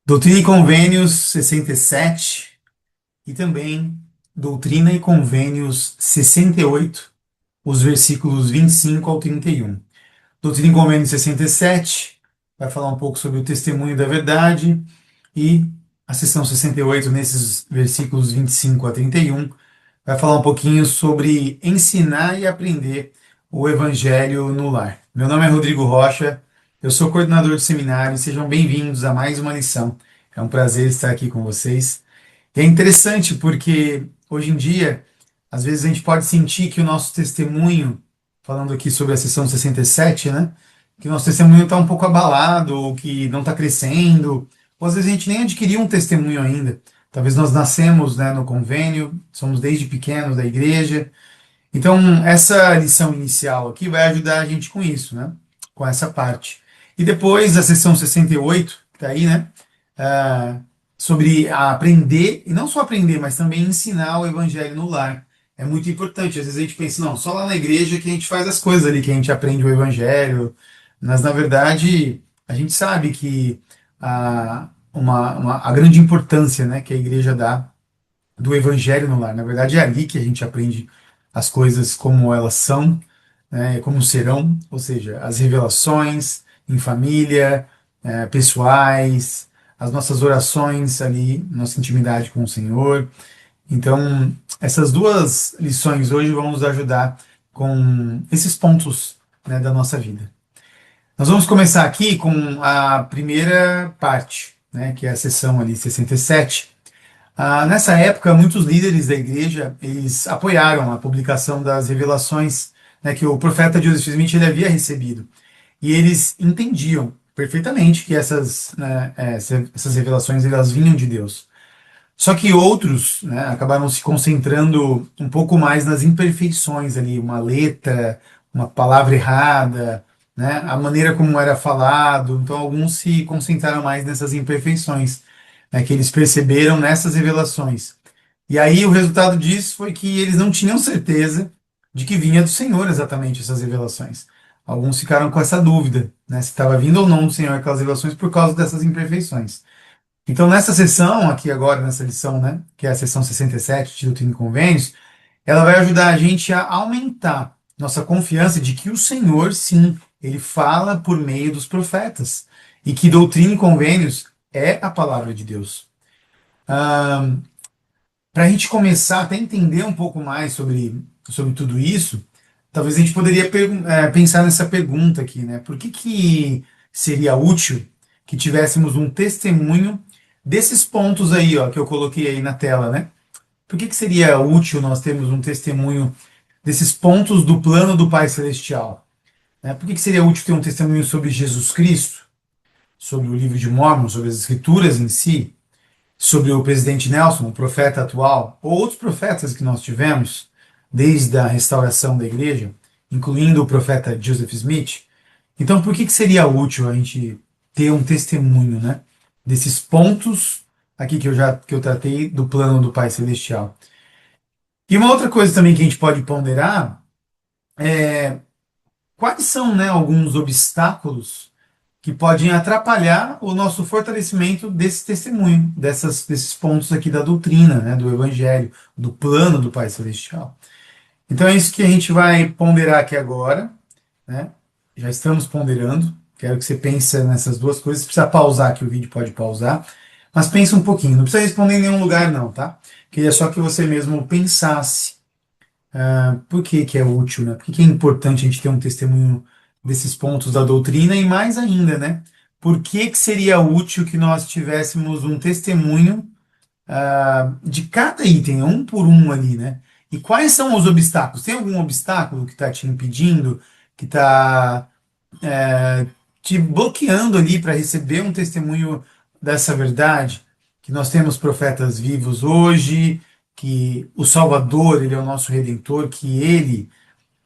Doutrina e Convênios 67 e também Doutrina e Convênios 68, os versículos 25 ao 31. Doutrina e Convênios 67 vai falar um pouco sobre o testemunho da verdade e a seção 68, nesses versículos 25 a 31, vai falar um pouquinho sobre ensinar e aprender o Evangelho no lar. Meu nome é Rodrigo Rocha, eu sou coordenador de seminário e sejam bem-vindos a mais uma lição. É um prazer estar aqui com vocês. E é interessante porque hoje em dia, às vezes a gente pode sentir que o nosso testemunho, falando aqui sobre a sessão 67, né? Que o nosso testemunho está um pouco abalado, ou que não está crescendo, ou às vezes a gente nem adquiriu um testemunho ainda. Talvez nós nascemos, né, no convênio, somos desde pequenos da igreja. Então, essa lição inicial aqui vai ajudar a gente com isso, né? Com essa parte. E depois a sessão 68, que está aí, né? ah, Sobre aprender, e não só aprender, mas também ensinar o evangelho no lar. É muito importante. Às vezes a gente pensa, não, só lá na igreja que a gente faz as coisas ali, que a gente aprende o evangelho. Mas, na verdade, a gente sabe que a grande importância, né, que a igreja dá do evangelho no lar. Na verdade, é ali que a gente aprende as coisas como elas são, né, como serão, ou seja, as revelações em família, pessoais, as nossas orações ali, nossa intimidade com o Senhor. Então, essas duas lições hoje vão nos ajudar com esses pontos, né, da nossa vida. Nós vamos começar aqui com a primeira parte, né, que é a sessão ali 67. Nessa época, muitos líderes da igreja eles apoiaram a publicação das revelações, né, que o profeta Joseph Smith ele havia recebido. E eles entendiam perfeitamente que essas revelações elas vinham de Deus. Só que outros, né, acabaram se concentrando um pouco mais nas imperfeições ali, uma letra, uma palavra errada, né, a maneira como era falado. Então, alguns se concentraram mais nessas imperfeições, né, que eles perceberam nessas revelações. E aí o resultado disso foi que eles não tinham certeza de que vinha do Senhor exatamente essas revelações. Alguns ficaram com essa dúvida, né, se estava vindo ou não do Senhor aquelas revelações por causa dessas imperfeições. Então, nessa sessão, aqui agora, nessa lição, né, que é a sessão 67 de Doutrina e Convênios, ela vai ajudar a gente a aumentar nossa confiança de que o Senhor, sim, ele fala por meio dos profetas e que Doutrina e Convênios é a palavra de Deus. Para a gente começar até entender um pouco mais sobre tudo isso, talvez a gente poderia pensar nessa pergunta aqui, né? Por que seria útil que tivéssemos um testemunho desses pontos aí, ó, que eu coloquei aí na tela, né? Por que seria útil nós termos um testemunho desses pontos do plano do Pai Celestial? Né? Por que seria útil ter um testemunho sobre Jesus Cristo, sobre o livro de Mórmon, sobre as Escrituras em si, sobre o presidente Nelson, o profeta atual, ou outros profetas que nós tivemos desde a restauração da igreja, incluindo o profeta Joseph Smith? Então, por que seria útil a gente ter um testemunho, né, desses pontos aqui que eu tratei do plano do Pai Celestial? E uma outra coisa também que a gente pode ponderar é quais são, né, alguns obstáculos que podem atrapalhar o nosso fortalecimento desse testemunho, desses pontos aqui da doutrina, né, do Evangelho, do plano do Pai Celestial. Então é isso que a gente vai ponderar aqui agora, né? Já estamos ponderando. Quero que você pense nessas duas coisas. Se precisar pausar aqui, o vídeo pode pausar. Mas pensa um pouquinho. Não precisa responder em nenhum lugar, não, tá? Queria só que você mesmo pensasse. Por que é útil, né? Por que é importante a gente ter um testemunho desses pontos da doutrina? E mais ainda, né? Por que seria útil que nós tivéssemos um testemunho de cada item, um por um ali, né? E quais são os obstáculos? Tem algum obstáculo que está te impedindo, que está te bloqueando ali para receber um testemunho dessa verdade? Que nós temos profetas vivos hoje, que o Salvador, ele é o nosso Redentor, que ele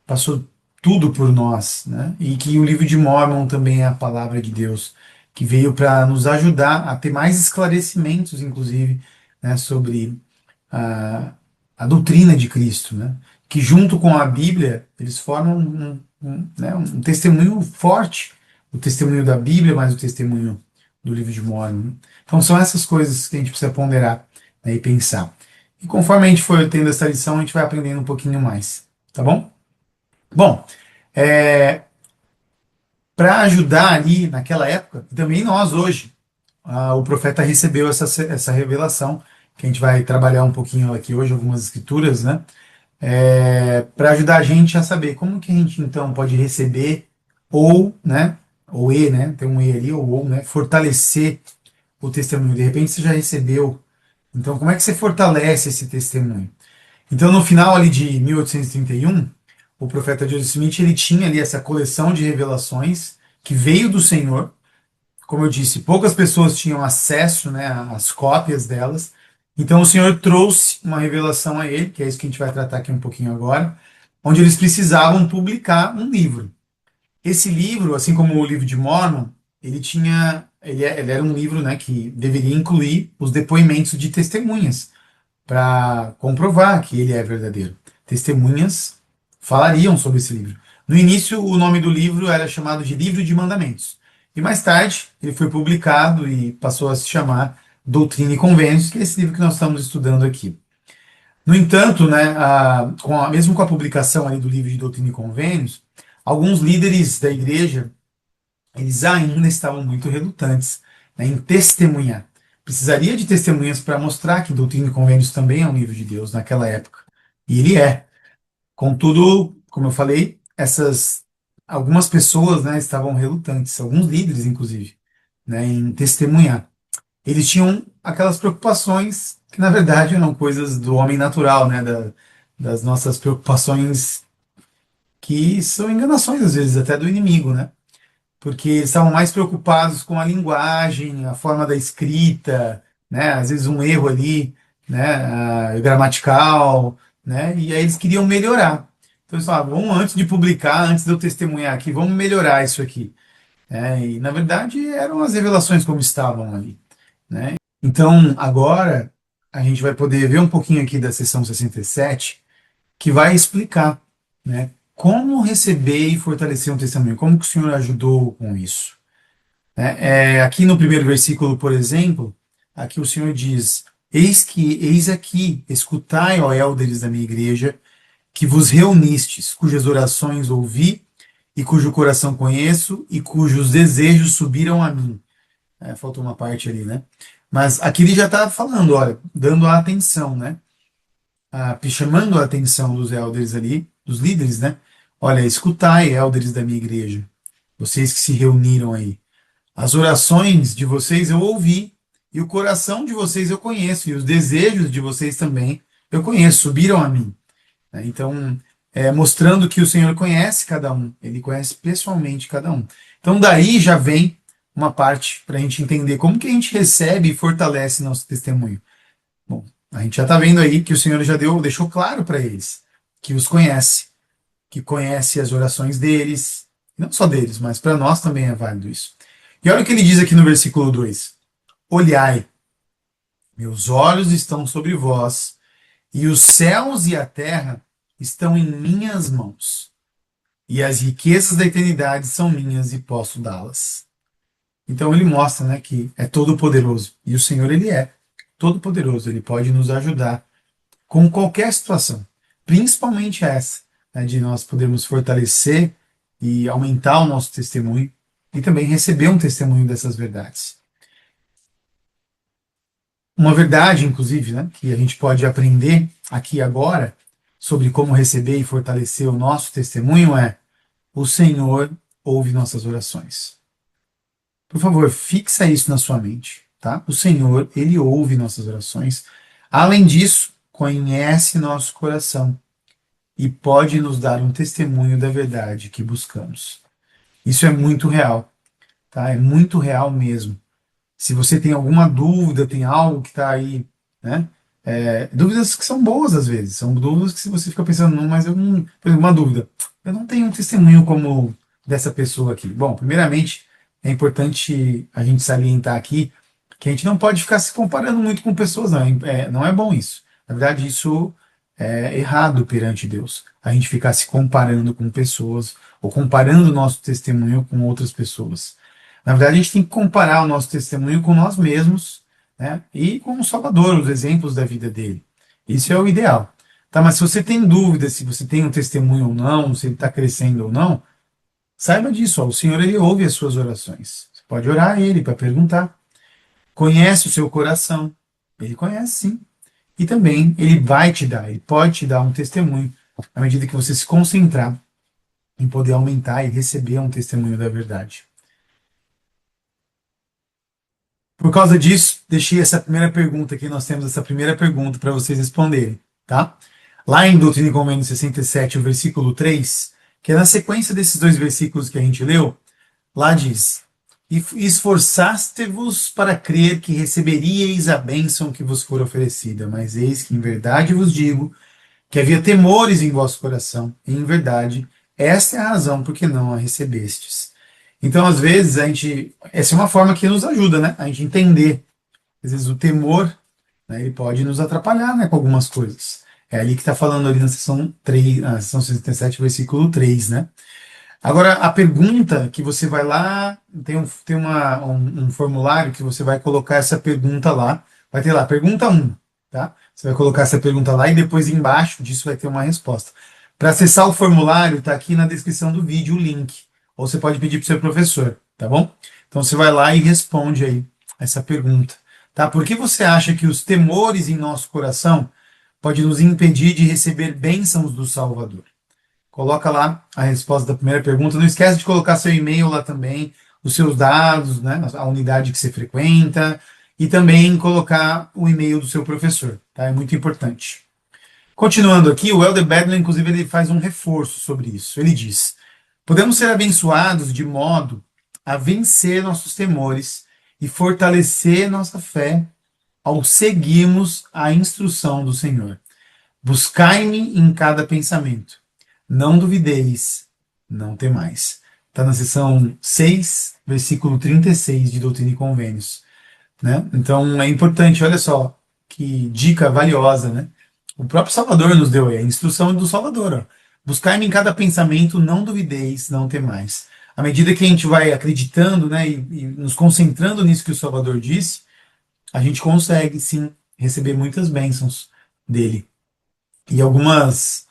passou tudo por nós, né? E que o livro de Mórmon também é a palavra de Deus, que veio para nos ajudar a ter mais esclarecimentos, inclusive, né, sobre a, a doutrina de Cristo, né? Que junto com a Bíblia eles formam né, um testemunho forte, o testemunho da Bíblia, mas o testemunho do livro de Mórmon, né? Então são essas coisas que a gente precisa ponderar, né, e pensar. E conforme a gente for tendo essa lição, a gente vai aprendendo um pouquinho mais, tá bom? Bom, para ajudar ali naquela época, e também nós hoje, o profeta recebeu essa revelação, que a gente vai trabalhar um pouquinho aqui hoje, algumas escrituras, né? Para ajudar a gente a saber como que a gente então pode receber ou, né, ou né, tem um e ali, ou, né, fortalecer o testemunho. De repente você já recebeu, então como é que você fortalece esse testemunho? Então no final ali de 1831, o profeta Joseph Smith ele tinha ali essa coleção de revelações que veio do Senhor. Como eu disse, poucas pessoas tinham acesso, né, às cópias delas. Então o Senhor trouxe uma revelação a ele, que é isso que a gente vai tratar aqui um pouquinho agora, onde eles precisavam publicar um livro. Esse livro, assim como o livro de Mormon, ele era um livro, né, que deveria incluir os depoimentos de testemunhas para comprovar que ele é verdadeiro. Testemunhas falariam sobre esse livro. No início, o nome do livro era chamado de Livro de Mandamentos. E mais tarde, ele foi publicado e passou a se chamar Doutrina e Convênios, que é esse livro que nós estamos estudando aqui. No entanto, né, mesmo com a publicação ali do livro de Doutrina e Convênios, alguns líderes da igreja eles ainda estavam muito relutantes, né, em testemunhar. Precisaria de testemunhas para mostrar que Doutrina e Convênios também é um livro de Deus naquela época. E ele é. Contudo, como eu falei, algumas pessoas, né, estavam relutantes, alguns líderes inclusive, né, em testemunhar. Eles tinham aquelas preocupações que na verdade eram coisas do homem natural, né, das nossas preocupações que são enganações às vezes até do inimigo, né? Porque eles estavam mais preocupados com a linguagem, a forma da escrita, né? Às vezes um erro ali, né? Gramatical, né? E aí eles queriam melhorar. Então eles falavam, vamos antes de publicar, antes de eu testemunhar aqui, vamos melhorar isso aqui. E na verdade eram as revelações como estavam ali, né? Então agora a gente vai poder ver um pouquinho aqui da seção 67, que vai explicar, né? Como receber e fortalecer um testemunho? Como que o Senhor ajudou com isso? Aqui no primeiro versículo, por exemplo, aqui o Senhor diz: eis aqui, escutai, ó élderes da minha igreja, que vos reunistes, cujas orações ouvi, e cujo coração conheço, e cujos desejos subiram a mim. Faltou uma parte ali, né? Mas aqui ele já está falando, olha, dando a atenção, né? Chamando a atenção dos élderes ali, dos líderes, né? Olha, escutai, élderes da minha igreja, vocês que se reuniram aí. As orações de vocês eu ouvi, e o coração de vocês eu conheço, e os desejos de vocês também eu conheço, subiram a mim. Então, mostrando que o Senhor conhece cada um, ele conhece pessoalmente cada um. Então, daí já vem uma parte para a gente entender como que a gente recebe e fortalece nosso testemunho. Bom, a gente já está vendo aí que o Senhor já deixou claro para eles que os conhece, que conhece as orações deles, não só deles, mas para nós também é válido isso. E olha o que ele diz aqui no versículo 2: olhai, meus olhos estão sobre vós, e os céus e a terra estão em minhas mãos, e as riquezas da eternidade são minhas e posso dá-las. Então ele mostra, né, que é todo poderoso, e o Senhor ele é todo poderoso, ele pode nos ajudar com qualquer situação, principalmente essa, né, de nós podermos fortalecer e aumentar o nosso testemunho e também receber um testemunho dessas verdades. Uma verdade, inclusive, né, que a gente pode aprender aqui agora sobre como receber e fortalecer o nosso testemunho é: o Senhor ouve nossas orações. Por favor, fixa isso na sua mente, tá? O Senhor, ele ouve nossas orações. Além disso, conhece nosso coração e pode nos dar um testemunho da verdade que buscamos. Isso é muito real, tá? É muito real mesmo. Se você tem alguma dúvida, tem algo que está aí, né? Dúvidas que são boas às vezes, são dúvidas que se você fica pensando, não, mas eu não, por exemplo, uma dúvida, eu não tenho um testemunho como dessa pessoa aqui. Bom, primeiramente, é importante a gente salientar aqui que a gente não pode ficar se comparando muito com pessoas, não. Não é bom isso. Na verdade, isso é errado perante Deus. A gente ficar se comparando com pessoas ou comparando o nosso testemunho com outras pessoas. Na verdade, a gente tem que comparar o nosso testemunho com nós mesmos, né? E com o Salvador, os exemplos da vida dele. Isso é o ideal. Tá, mas se você tem dúvida se você tem um testemunho ou não, se ele está crescendo ou não, saiba disso, ó, o Senhor ele ouve as suas orações. Você pode orar a ele para perguntar. Conhece o seu coração. Ele conhece, sim. E também ele vai te dar, ele pode te dar um testemunho à medida que você se concentrar em poder aumentar e receber um testemunho da verdade. Por causa disso, deixei essa primeira pergunta aqui, nós temos essa primeira pergunta para vocês responderem, tá? Lá em Doutrina e Convênios 67, o versículo 3, que é na sequência desses dois versículos que a gente leu, lá diz: E esforçaste-vos para crer que receberíeis a bênção que vos for oferecida, mas eis que em verdade vos digo que havia temores em vosso coração, e em verdade, esta é a razão por que não a recebestes. Então, às vezes, essa é uma forma que nos ajuda, né? A gente entender. Às vezes, o temor, né, ele pode nos atrapalhar, né, com algumas coisas. É ali que está falando ali na seção 3, na seção 67, versículo 3, né? Agora, a pergunta que você vai lá, tem um formulário que você vai colocar essa pergunta lá. Vai ter lá, pergunta 1, tá? Você vai colocar essa pergunta lá e depois embaixo disso vai ter uma resposta. Para acessar o formulário, está aqui na descrição do vídeo o link. Ou você pode pedir para o seu professor, tá bom? Então você vai lá e responde aí essa pergunta, tá? Por que você acha que os temores em nosso coração podem nos impedir de receber bênçãos do Salvador? Coloca lá a resposta da primeira pergunta. Não esquece de colocar seu e-mail lá também, os seus dados, né, a unidade que você frequenta, e também colocar o e-mail do seu professor, tá? É muito importante. Continuando aqui, o Elder Bedler, inclusive, ele faz um reforço sobre isso. Ele diz: podemos ser abençoados de modo a vencer nossos temores e fortalecer nossa fé ao seguirmos a instrução do Senhor. Buscai-me em cada pensamento. Não duvideis, não temais. Está na seção 6, versículo 36 de Doutrina e Convênios, né? Então é importante, olha só, que dica valiosa, né? O próprio Salvador nos deu aí, a instrução do Salvador. Ó. Buscai-me em cada pensamento, não duvideis, não temais. À medida que a gente vai acreditando, né, e nos concentrando nisso que o Salvador disse, a gente consegue, sim, receber muitas bênçãos dele. E algumas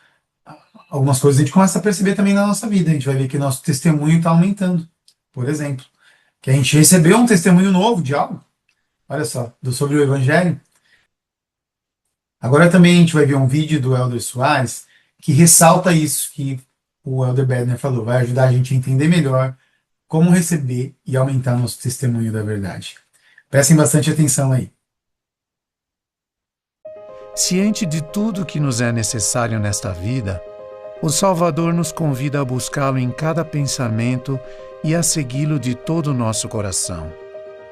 coisas a gente começa a perceber também na nossa vida. A gente vai ver que nosso testemunho está aumentando. Por exemplo, que a gente recebeu um testemunho novo de algo. Olha só, sobre o Evangelho. Agora também a gente vai ver um vídeo do Elder Soares que ressalta isso que o Elder Bedner falou. Vai ajudar a gente a entender melhor como receber e aumentar nosso testemunho da verdade. Prestem bastante atenção aí. Ciente de tudo que nos é necessário nesta vida, o Salvador nos convida a buscá-lo em cada pensamento e a segui-lo de todo o nosso coração.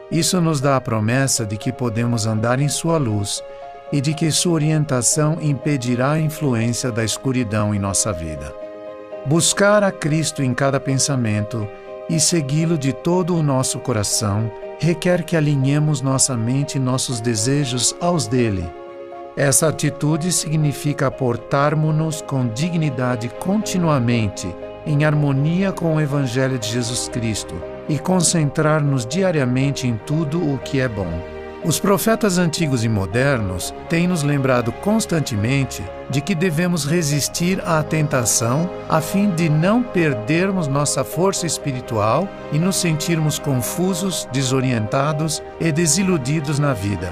Isso nos dá a promessa de que podemos andar em sua luz e de que sua orientação impedirá a influência da escuridão em nossa vida. Buscar a Cristo em cada pensamento e segui-lo de todo o nosso coração requer que alinhemos nossa mente e nossos desejos aos dele. Essa atitude significa portarmos-nos com dignidade continuamente, em harmonia com o Evangelho de Jesus Cristo, e concentrar-nos diariamente em tudo o que é bom. Os profetas antigos e modernos têm nos lembrado constantemente de que devemos resistir à tentação a fim de não perdermos nossa força espiritual e nos sentirmos confusos, desorientados e desiludidos na vida.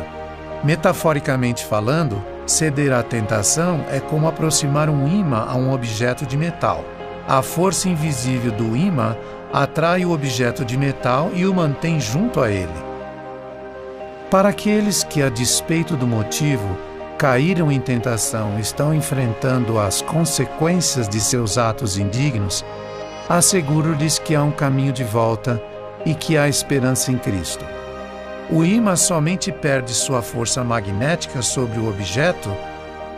Metaforicamente falando, ceder à tentação é como aproximar um ímã a um objeto de metal. A força invisível do ímã atrai o objeto de metal e o mantém junto a ele. Para aqueles que, a despeito do motivo, caíram em tentação e estão enfrentando as consequências de seus atos indignos, asseguro-lhes que há um caminho de volta e que há esperança em Cristo. O ímã somente perde sua força magnética sobre o objeto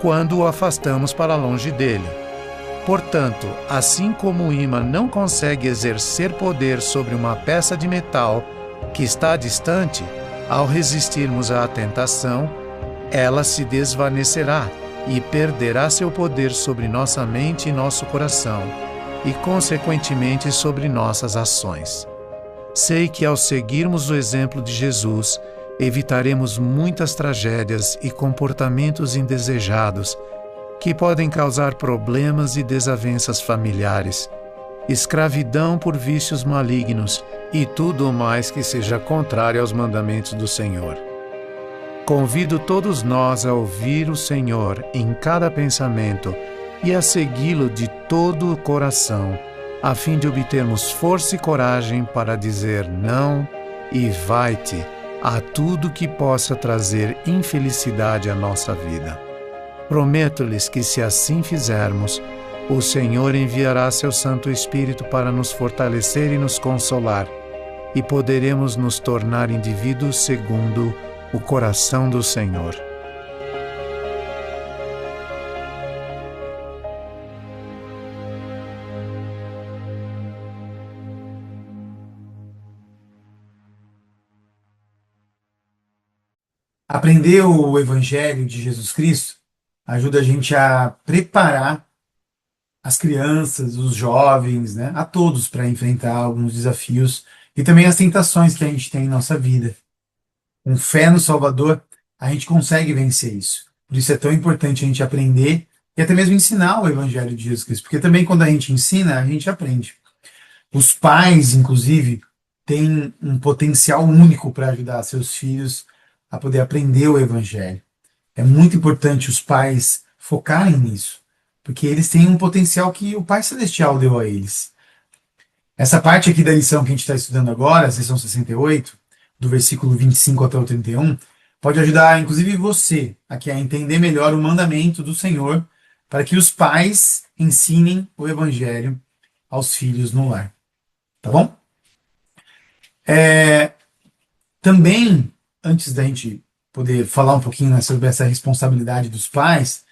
quando o afastamos para longe dele. Portanto, assim como o ímã não consegue exercer poder sobre uma peça de metal que está distante, ao resistirmos à tentação, ela se desvanecerá e perderá seu poder sobre nossa mente e nosso coração, e consequentemente sobre nossas ações. Sei que ao seguirmos o exemplo de Jesus, evitaremos muitas tragédias e comportamentos indesejados que podem causar problemas e desavenças familiares, escravidão por vícios malignos e tudo mais que seja contrário aos mandamentos do Senhor. Convido todos nós a ouvir o Senhor em cada pensamento e a segui-lo de todo o coração, a fim de obtermos força e coragem para dizer não e vai-te a tudo que possa trazer infelicidade à nossa vida. Prometo-lhes que, se assim fizermos, o Senhor enviará seu Santo Espírito para nos fortalecer e nos consolar, e poderemos nos tornar indivíduos segundo o coração do Senhor. Aprender o Evangelho de Jesus Cristo ajuda a gente a preparar as crianças, os jovens, né, a todos para enfrentar alguns desafios e também as tentações que a gente tem em nossa vida. Com fé no Salvador, a gente consegue vencer isso. Por isso é tão importante a gente aprender e até mesmo ensinar o Evangelho de Jesus Cristo, porque também quando a gente ensina, a gente aprende. Os pais, inclusive, têm um potencial único para ajudar seus filhos a poder aprender o Evangelho. É muito importante os pais focarem nisso, porque eles têm um potencial que o Pai Celestial deu a eles. Essa parte aqui da lição que a gente está estudando agora, a lição 68, do versículo 25 até o 31, pode ajudar, inclusive, você aqui a entender melhor o mandamento do Senhor para que os pais ensinem o Evangelho aos filhos no lar. Tá bom? Também, antes da gente poder falar um pouquinho, né, sobre essa responsabilidade dos pais,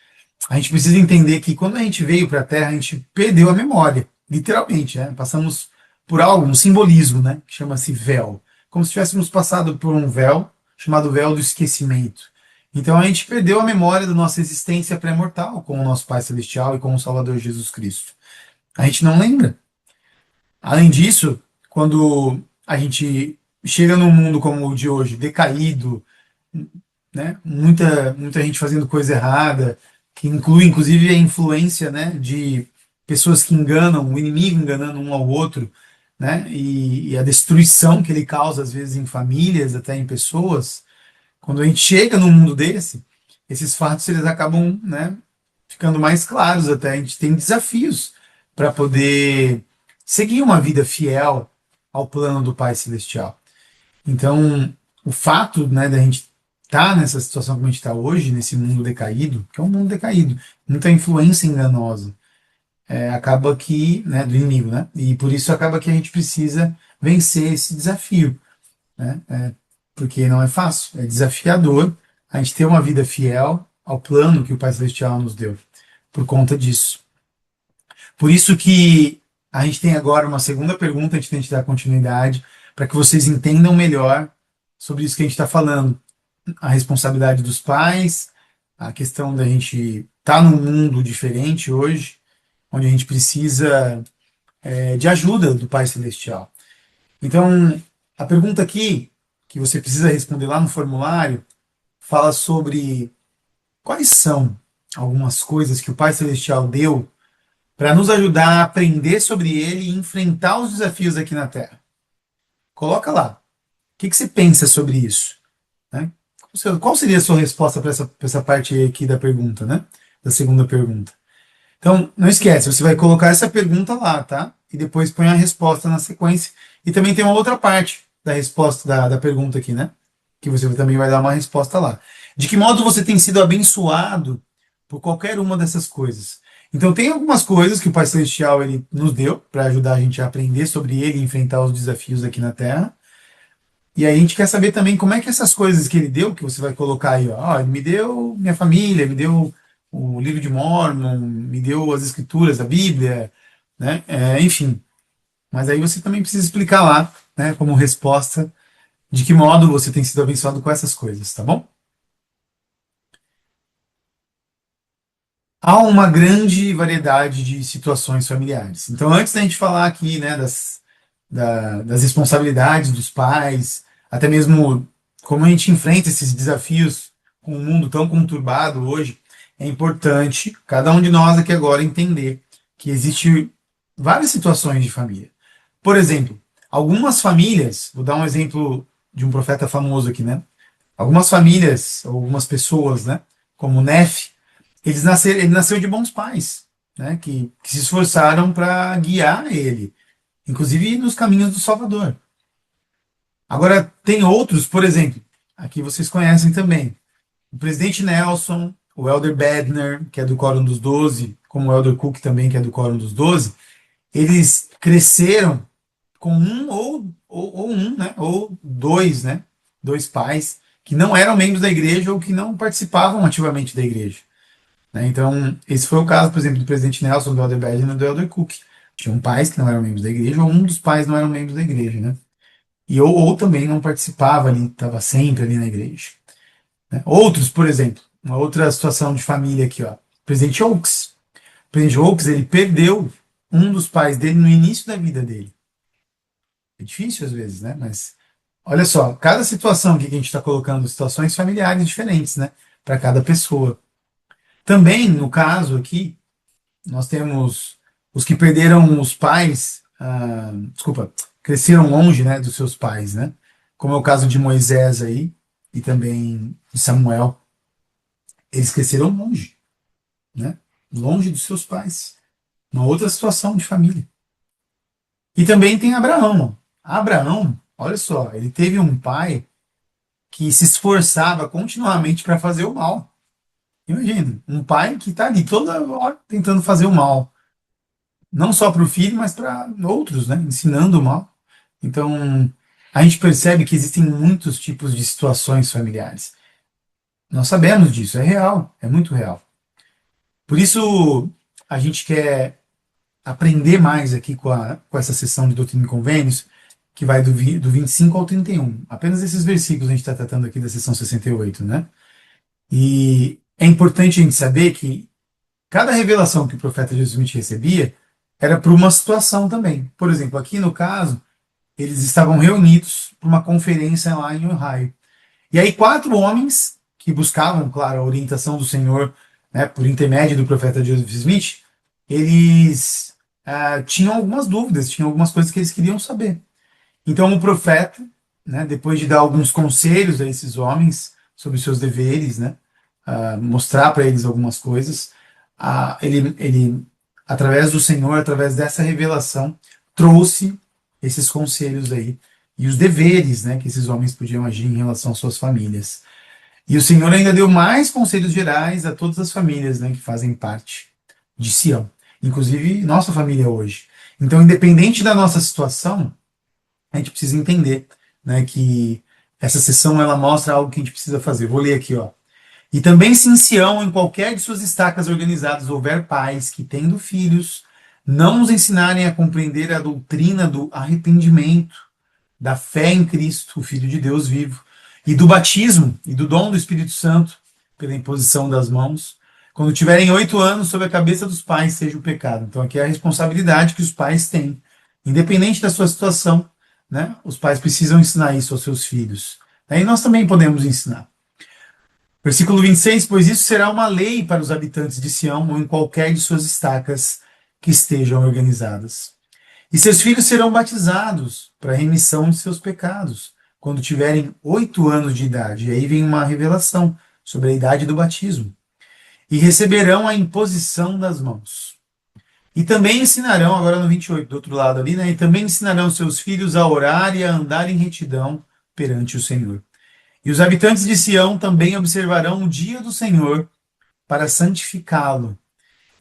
a gente precisa entender que quando a gente veio para a Terra, a gente perdeu a memória, literalmente, né? Passamos por algo, um simbolismo, né, que chama-se véu, como se tivéssemos passado por um véu chamado véu do esquecimento. Então a gente perdeu a memória da nossa existência pré-mortal com o nosso Pai Celestial e com o Salvador Jesus Cristo. A gente não lembra. Além disso, quando a gente chega num mundo como o de hoje, decaído, né, muita gente fazendo coisa errada, que inclui inclusive a influência, né, de pessoas que enganam, o inimigo enganando um ao outro, né, e a destruição que ele causa às vezes em famílias, até em pessoas. Quando a gente chega num mundo desse, esses fatos eles acabam, né, ficando mais claros até. A gente tem desafios para poder seguir uma vida fiel ao plano do Pai Celestial. Então, o fato, né, da gente estar nessa situação como a gente está hoje, nesse mundo decaído, que é um mundo decaído, muita influência enganosa, acaba que, né, do inimigo, né, e por isso acaba que a gente precisa vencer esse desafio, né, porque não é fácil, é desafiador a gente ter uma vida fiel ao plano que o Pai Celestial nos deu, por conta disso. Por isso que a gente tem agora uma segunda pergunta, a gente tem que dar continuidade, para que vocês entendam melhor sobre isso que a gente está falando. A responsabilidade dos pais, a questão da gente estar num mundo diferente hoje, onde a gente precisa de ajuda do Pai Celestial. Então, a pergunta aqui, que você precisa responder lá no formulário, fala sobre quais são algumas coisas que o Pai Celestial deu para nos ajudar a aprender sobre ele e enfrentar os desafios aqui na Terra. Coloca lá. O que você pensa sobre isso? Né? Qual seria a sua resposta para essa parte aqui da pergunta, né? Da segunda pergunta. Então, não esquece, você vai colocar essa pergunta lá, tá? E depois põe a resposta na sequência. E também tem uma outra parte da resposta da pergunta aqui, né? Que você também vai dar uma resposta lá. De que modo você tem sido abençoado por qualquer uma dessas coisas? Então, tem algumas coisas que o Pai Celestial ele nos deu para ajudar a gente a aprender sobre ele e enfrentar os desafios aqui na Terra. E aí a gente quer saber também como é que essas coisas que ele deu, que você vai colocar aí, ó, ele me deu minha família, me deu o livro de Mórmon, me deu as escrituras da Bíblia, né? Enfim. Mas aí você também precisa explicar lá, né, como resposta, de que modo você tem sido abençoado com essas coisas, tá bom? Há uma grande variedade de situações familiares. Então, antes da gente falar aqui, né, das responsabilidades dos pais, até mesmo como a gente enfrenta esses desafios com um mundo tão conturbado hoje, é importante cada um de nós aqui agora entender que existe várias situações de família. Por exemplo, algumas famílias, vou dar um exemplo de um profeta famoso aqui, né? Algumas famílias, algumas pessoas, né? Como Nefe, ele nasceu de bons pais, né? Que se esforçaram para guiar ele, inclusive nos caminhos do Salvador. Agora, tem outros, por exemplo, aqui vocês conhecem também, o presidente Nelson, o Elder Bednar, que é do Quórum dos Doze, como o Elder Cook também, que é do Quórum dos Doze, eles cresceram com um ou um, né, ou dois, né, dois pais que não eram membros da igreja ou que não participavam ativamente da igreja, né? Então, esse foi o caso, por exemplo, do presidente Nelson, do Elder Bednar e do Elder Cook. Tinham pais que não eram membros da igreja ou um dos pais não eram membros da igreja, né? E ou também não participava ali, estava sempre ali na igreja, né? Outros, por exemplo, uma outra situação de família aqui, ó. O presidente Oaks. O presidente Oaks, ele perdeu um dos pais dele no início da vida dele. É difícil às vezes, né? Mas olha só, cada situação aqui que a gente está colocando, situações familiares diferentes, né? Para cada pessoa. Também, no caso aqui, nós temos os que perderam os pais, desculpa, cresceram longe, né, dos seus pais, né? Como é o caso de Moisés aí e também de Samuel. Eles cresceram longe, né? Longe dos seus pais. Uma outra situação de família. E também tem Abraão. Abraão, olha só, ele teve um pai que se esforçava continuamente para fazer o mal. Imagina, um pai que está ali toda hora tentando fazer o mal. Não só para o filho, mas para outros, né? Ensinando o mal. Então, a gente percebe que existem muitos tipos de situações familiares. Nós sabemos disso, é real, é muito real. Por isso, a gente quer aprender mais aqui com essa sessão de Doutrina e Convênios, que vai do 25 ao 31. Apenas esses versículos a gente está tratando aqui da sessão 68, né? E é importante a gente saber que cada revelação que o profeta Jesus Smith recebia era para uma situação também. Por exemplo, aqui no caso, eles estavam reunidos para uma conferência lá em Ohio. E aí 4 homens que buscavam, claro, a orientação do Senhor, né, por intermédio do profeta Joseph Smith, eles tinham algumas dúvidas, tinham algumas coisas que eles queriam saber. Então o profeta, né, depois de dar alguns conselhos a esses homens sobre os seus deveres, né, mostrar para eles algumas coisas, ele, através do Senhor, através dessa revelação, trouxe esses conselhos aí e os deveres, né, que esses homens podiam agir em relação às suas famílias. E o Senhor ainda deu mais conselhos gerais a todas as famílias, né, que fazem parte de Sião, inclusive nossa família hoje. Então, independente da nossa situação, a gente precisa entender, né, que essa sessão ela mostra algo que a gente precisa fazer. Vou ler aqui, ó. E também se em Sião, em qualquer de suas estacas organizadas, houver pais que, tendo filhos, não os ensinarem a compreender a doutrina do arrependimento, da fé em Cristo, o Filho de Deus vivo, e do batismo e do dom do Espírito Santo, pela imposição das mãos, quando tiverem 8 anos, sobre a cabeça dos pais seja o pecado. Então aqui é a responsabilidade que os pais têm. Independente da sua situação, né, os pais precisam ensinar isso aos seus filhos. Aí nós também podemos ensinar. Versículo 26, pois isso será uma lei para os habitantes de Sião ou em qualquer de suas estacas que estejam organizadas. E seus filhos serão batizados para a remissão de seus pecados, quando tiverem 8 anos de idade. E aí vem uma revelação sobre a idade do batismo. E receberão a imposição das mãos. E também ensinarão, agora no 28, do outro lado ali, né? E também ensinarão seus filhos a orar e a andar em retidão perante o Senhor. E os habitantes de Sião também observarão o dia do Senhor para santificá-lo.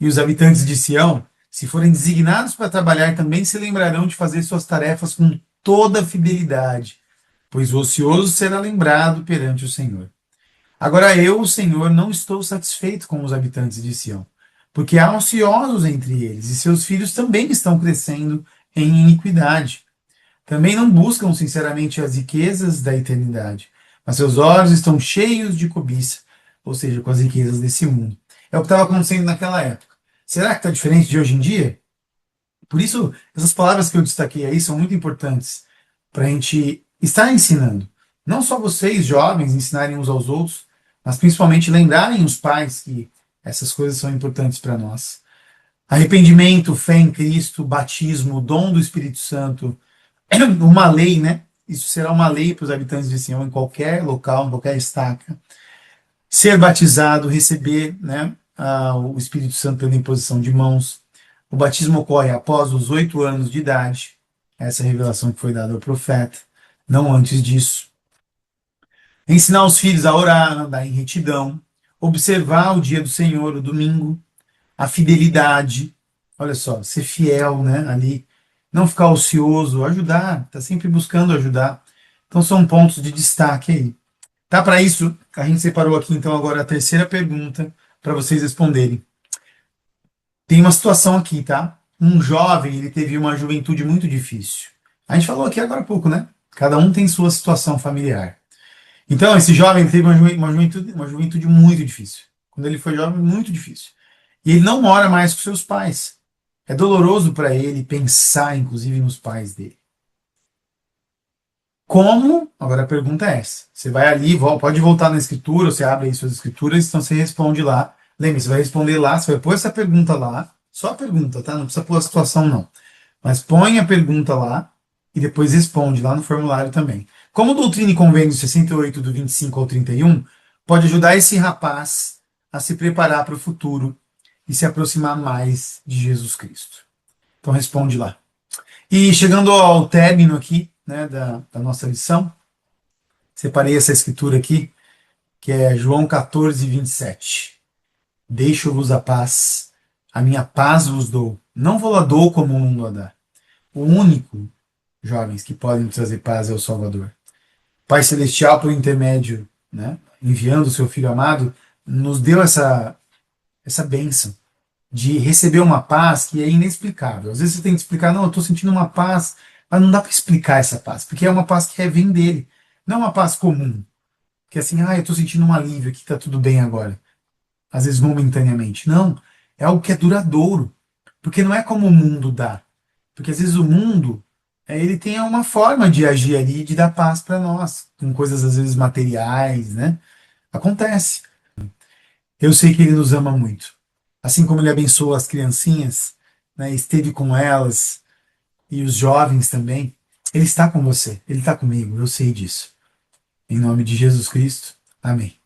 E os habitantes de Sião, se forem designados para trabalhar, também se lembrarão de fazer suas tarefas com toda fidelidade, pois o ocioso será lembrado perante o Senhor. Agora eu, o Senhor, não estou satisfeito com os habitantes de Sião, porque há ociosos entre eles, e seus filhos também estão crescendo em iniquidade. Também não buscam sinceramente as riquezas da eternidade, mas seus olhos estão cheios de cobiça, ou seja, com as riquezas desse mundo. É o que estava acontecendo naquela época. Será que está diferente de hoje em dia? Por isso, essas palavras que eu destaquei aí são muito importantes para a gente estar ensinando. Não só vocês, jovens, ensinarem uns aos outros, mas principalmente lembrarem os pais que essas coisas são importantes para nós. Arrependimento, fé em Cristo, batismo, dom do Espírito Santo, uma lei, né? Isso será uma lei para os habitantes de Sião em qualquer local, em qualquer estaca. Ser batizado, receber, né, o Espírito Santo pela imposição de mãos. O batismo ocorre após os 8 anos de idade. Essa é a revelação que foi dada ao profeta, não antes disso. Ensinar os filhos a orar, a andar em retidão, observar o dia do Senhor, o domingo, a fidelidade, olha só, ser fiel, né, ali, não ficar ocioso, ajudar, tá sempre buscando ajudar. Então são pontos de destaque aí. Tá, para isso, a gente separou aqui então agora a terceira pergunta para vocês responderem. Tem uma situação aqui, tá? Um jovem, ele teve uma juventude muito difícil. A gente falou aqui agora há pouco, né? Cada um tem sua situação familiar. Então, esse jovem teve uma juventude muito difícil. Quando ele foi jovem, muito difícil. E ele não mora mais com seus pais. É doloroso para ele pensar, inclusive, nos pais dele. Como? Agora a pergunta é essa. Você vai ali, pode voltar na escritura, você abre aí suas escrituras, então você responde lá. Lembre, você vai responder lá, você vai pôr essa pergunta lá, só a pergunta, tá? Não precisa pôr a situação, não. Mas põe a pergunta lá e depois responde lá no formulário também. Como Doutrina e Convênio 68, do 25 ao 31, pode ajudar esse rapaz a se preparar para o futuro e se aproximar mais de Jesus Cristo. Então responde lá. E chegando ao término aqui, né, da nossa lição, separei essa escritura aqui, que é João 14, 27. Deixo-vos a paz, a minha paz vos dou. Não vou lá dou como o mundo a dá. O único, jovens, que podem trazer paz é o Salvador. Pai Celestial, por intermédio, né, enviando o seu Filho amado, nos deu essa bênção de receber uma paz que é inexplicável. Às vezes você tem que explicar, não, eu estou sentindo uma paz, mas não dá para explicar essa paz, porque é uma paz que vem dele, não é uma paz comum, que é assim, eu estou sentindo um alívio aqui, está tudo bem agora, às vezes momentaneamente. Não, é algo que é duradouro, porque não é como o mundo dá, porque às vezes o mundo, ele tem uma forma de agir ali, de dar paz para nós, com coisas às vezes materiais, né? Acontece. Eu sei que ele nos ama muito. Assim como ele abençoou as criancinhas, né, esteve com elas e os jovens também, ele está com você, ele está comigo, eu sei disso. Em nome de Jesus Cristo, amém.